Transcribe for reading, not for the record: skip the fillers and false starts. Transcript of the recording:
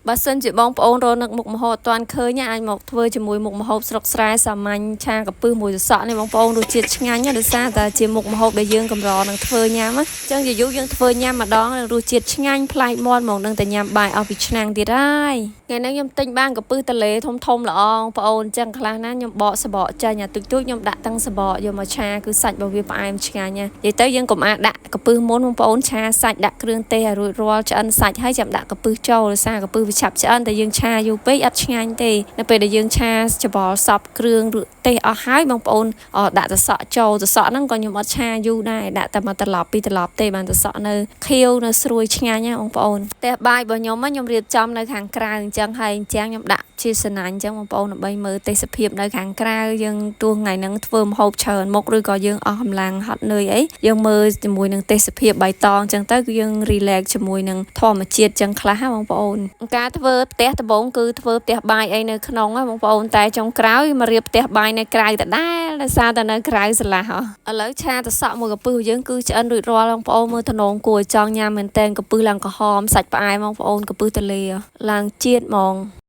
បើសិនជាបងប្អូនរកនឹកមុខម្ហូបអត់ទាន់ឃើញអាចមកធ្វើជាមួយមុខម្ហូបស្រុកស្រែសាមញ្ញឆាកាពឹសមួយសសក់នេះបងប្អូនរសជាតិឆ្ងាញ់ដោយសារតែជាមុខម្ហូបដែលយើងកម្រនឹងធ្វើញ៉ាំអញ្ចឹងយូរយើងធ្វើញ៉ាំម្ដងរសជាតិឆ្ងាញ់ប្លែកមាត់មកនឹងតែញ៉ាំបាយអស់ពីឆ្នាំងទៀតហើយថ្ងៃនេះខ្ញុំទិញបានកាពឹសតលេធំធំល្អបងប្អូនអញ្ចឹងខ្លះណាខ្ញុំបកសបកចាញ់អាទុចទុចខ្ញុំដាក់ទាំងសបកយកមកឆាគឺសាច់របស់វាផ្អែមឆ្ងាញ់ណានិយាយទៅយើងកុំអាចដាក់កាពឹសមុនបងប្អូនឆាសាច់ដាក់គ្រឿងទេសឲ្យរួចរាល់ឆ្អិនសាច់ហើយចាំដាក់កាពឹសចូលដោយសារកាពឹសវាឆាប់ឆ្អិនតែយើងឆាយូរពេកអត់ឆ្ងាញ់ទេនៅពេលដែលយើងឆាច្បល់សពគ្រឿងទេសអស់ហើយបងប្អូនដាក់ទឹកសក់ចូលទឹកសក់ហ្នឹងក៏ខ្ញុំអត់ឆាយូរដែរដាក់តែមួយត្រឡប់ពីរត្រឡប់ទេបានទឹកសក់នៅខៀវនៅស្រួយឆ្ងាញ់ណាបងប្អូនផ្ទះបាយរបស់ខ្ញុំរៀបចំនៅខាងក្រៅអញ្ចឹងហើយអញ្ចឹងខ្ញុំដាក់ជាសណាញ់អញ្ចឹងបងប្អូនដើម្បីមើលទេសភាពនៅខាងក្រៅយើងទោះថ្ងៃហ្នឹងធ្វើម្ហូបច្រើនមុខឬក៏យើងអស់កម្លាំងហត់នឿយអីយើងមើលជាមួយនឹងទេសភាពបៃតងអញ្ចឹងទៅគឺយើង relax ជាមួយនឹងធម្មជាតិអញ្ចឹងខ្លះបងប្អូនការធ្វើផ្ទះដំបូងគឺធ្វើផ្ទះបាយអីនៅក្នុងបងប្អូនតែចុងក្រោយមករៀបផ្ទះបាយនៅក្រៅដដែលដោយសារតែនៅក្រៅស្រឡះឥឡូវឆាទឹកសក់មួយកាពឹសយើងគឺឆ្អិនរួចរាល់បងប្អូនមើលតំណងគួរចង់ញ៉ាំមែនតើកាពឹសឡើងក្រហមសាច់ផ្អែមបងប្អូនកាពឹសតលេឡើងជាតិហ្មង